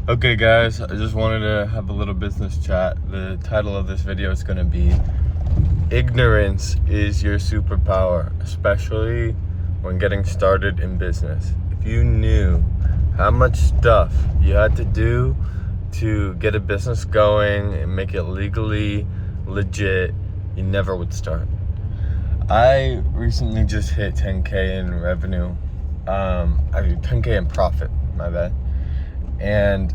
Okay guys, I just wanted to have a little business chat. The title of this video is going to be Ignorance is your superpower, especially when getting started in business. If you knew how much stuff you had to do to get a business going and make it legally legit, you never would start. I recently just hit 10K in revenue. 10K in profit, my bad. And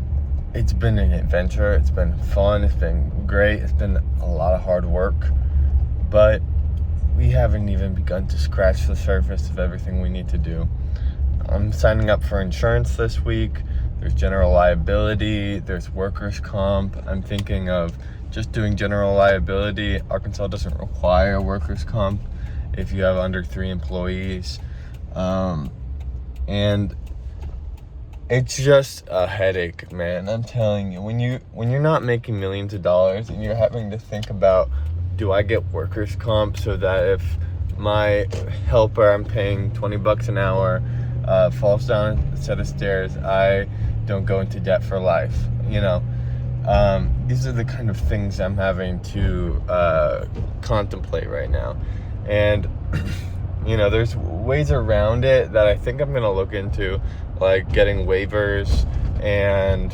it's been an adventure. It's been fun. It's been great. It's been a lot of hard work, but we haven't even begun to scratch the surface of everything we need to do. I'm signing up for insurance this week. There's general liability. There's workers' comp. I'm thinking of just doing general liability. Arkansas doesn't require workers' comp if you have under 3 employees. And it's just a headache, man. I'm telling you, when you're not making millions of dollars and you're having to think about, do I get workers' comp so that if my helper I'm paying $20 an hour falls down a set of stairs, I don't go into debt for life. These are the kind of things I'm having to contemplate right now. And there's ways around it that I think I'm gonna look into, like getting waivers, and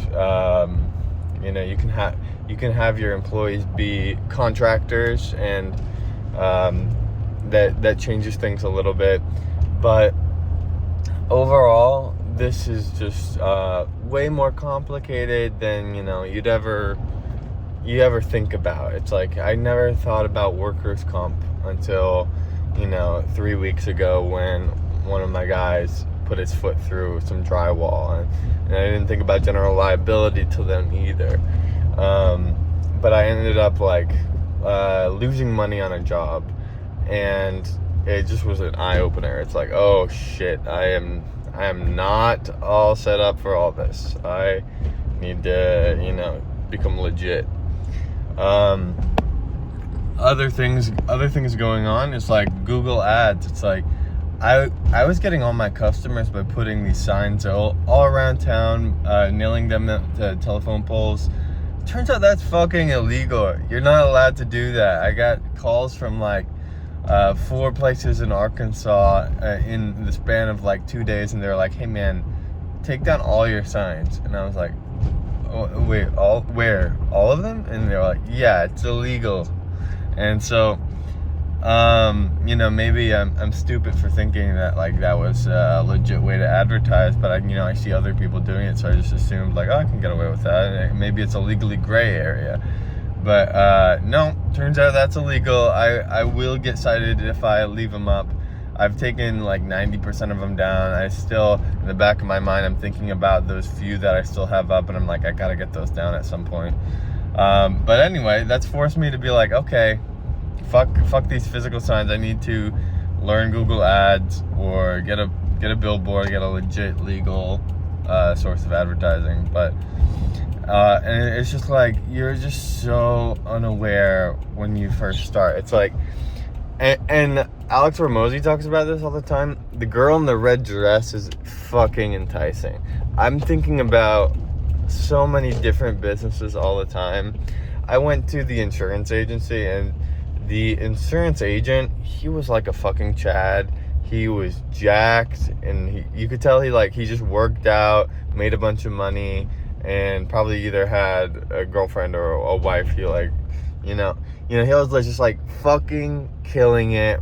you can have your employees be contractors, and that changes things a little bit. But overall, this is just way more complicated than you'd ever think about. It's like I never thought about workers' comp until 3 weeks ago when one of my guys put his foot through some drywall, and I didn't think about general liability till then either. But I ended up losing money on a job, and it just was an eye-opener. It's like, oh shit, I am not all set up for all this. I need to become legit. Other things going on is like Google Ads. It's like I was getting all my customers by putting these signs all around town, nailing them to telephone poles. Turns out that's fucking illegal. You're not allowed to do that. I got calls from 4 places in Arkansas in the span of 2 days, and they're like, hey man, take down all your signs. And I was like, oh, wait, where? All of them? And they're like, yeah, it's illegal. And so, maybe I'm stupid for thinking that that was a legit way to advertise, but I see other people doing it, so I just assumed I can get away with that. And maybe it's a legally gray area, but no, turns out that's illegal. I will get cited if I leave them up. I've taken 90% of them down. I still, in the back of my mind, I'm thinking about those few that I still have up, and I'm like, I gotta get those down at some point. But anyway, that's forced me to be like, okay, fuck these physical signs. I need to learn Google Ads or get a billboard, get a legit legal source of advertising. But and it's just you're just so unaware when you first start. It's and Alex Ramosi talks about this all the time. The girl in the red dress is fucking enticing. I'm thinking about so many different businesses all the time. I went to the insurance agency, and the insurance agent, he was like a fucking Chad. He was jacked, and you could tell he just worked out, made a bunch of money, and probably either had a girlfriend or a wife. He he was just fucking killing it,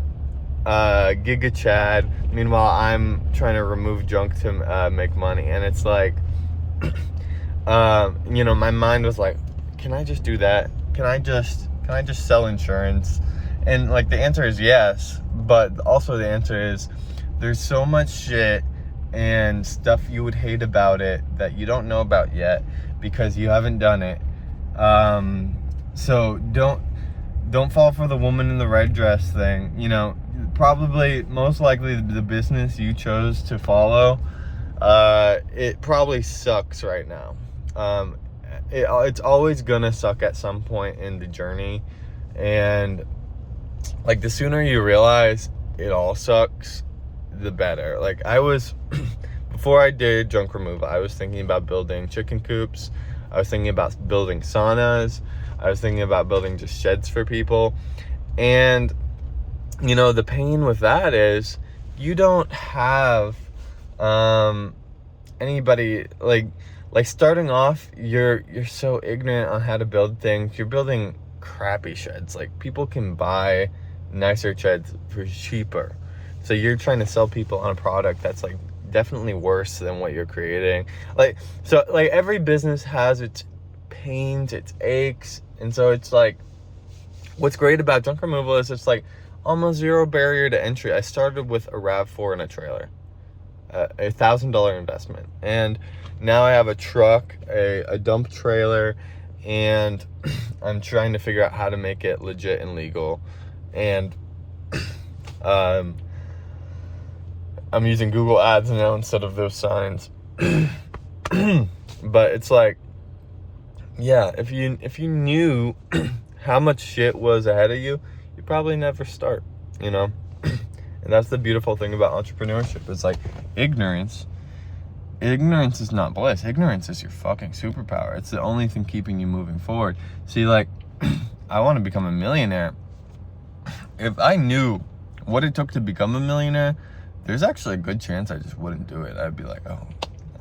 Giga Chad. Meanwhile, I'm trying to remove junk to make money, and it's my mind was like, can I just do that? Can I just sell insurance? And the answer is yes, but also the answer is there's so much shit and stuff you would hate about it that you don't know about yet because you haven't done it. So don't fall for the woman in the red dress thing. Probably most likely the business you chose to follow, it probably sucks right now. It's always gonna suck at some point in the journey, and the sooner you realize it all sucks, the better. before I did junk removal, I was thinking about building chicken coops. I was thinking about building saunas. I was thinking about building just sheds for people. And, you know, the pain with that is you don't have anybody, like starting off, you're so ignorant on how to build things. You're building crappy sheds. Like, people can buy nicer sheds for cheaper. So you're trying to sell people on a product that's like definitely worse than what you're creating. Like, so like every business has its pains, its aches. And so it's like, what's great about junk removal is it's like almost zero barrier to entry. I started with a RAV4 and a trailer, $1,000 investment. And now I have a truck, a dump trailer, and I'm trying to figure out how to make it legit and legal. And I'm using Google Ads now instead of those signs. But it's like, yeah, if you knew how much shit was ahead of you, you'd probably never start, you know? And that's the beautiful thing about entrepreneurship. It's like ignorance is not bliss. Ignorance is your fucking superpower. It's the only thing keeping you moving forward. See, like, I want to become a millionaire. If I knew what it took to become a millionaire, there's actually a good chance I just wouldn't do it. I'd be like, oh,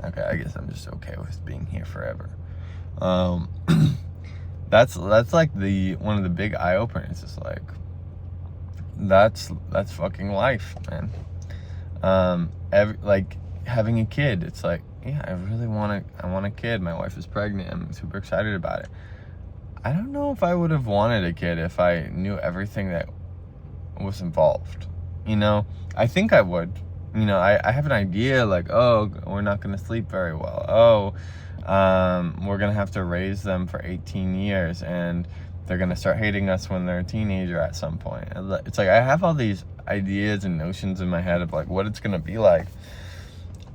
okay, I guess I'm just okay with being here forever. That's like one of the big eye openers. It's like, that's fucking life, man. Like having a kid, it's like, yeah, I want a kid. My wife is pregnant. I'm super excited about it. I don't know if I would have wanted a kid if I knew everything that was involved. You know, I think I would. You know, I have an idea, like, oh, we're not going to sleep very well. Oh, we're going to have to raise them for 18 years, and they're going to start hating us when they're a teenager at some point. It's like I have all these ideas and notions in my head of, like, what it's going to be like.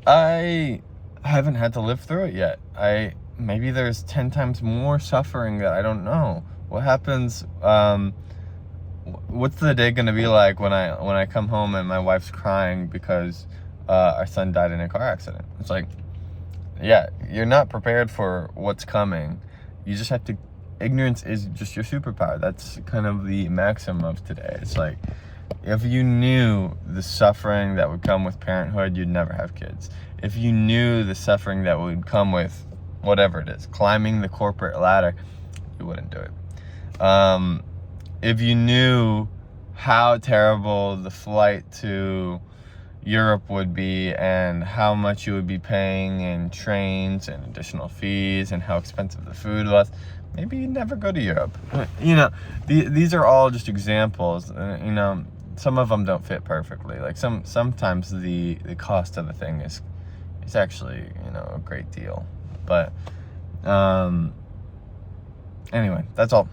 I haven't had to live through it yet. Maybe there's 10 times more suffering that I don't know. What happens, what's the day gonna be like when I come home and my wife's crying because our son died in a car accident? It's like, yeah, you're not prepared for what's coming. You just have to, ignorance is just your superpower. That's kind of the maxim of today. It's like, if you knew the suffering that would come with parenthood, you'd never have kids. If you knew the suffering that would come with whatever it is, climbing the corporate ladder, you wouldn't do it. If you knew how terrible the flight to Europe would be and how much you would be paying in trains and additional fees and how expensive the food was, maybe you'd never go to Europe. You know, these are all just examples. You know, some of them don't fit perfectly. Like sometimes the cost of a thing is actually, you know, a great deal. But anyway, that's all.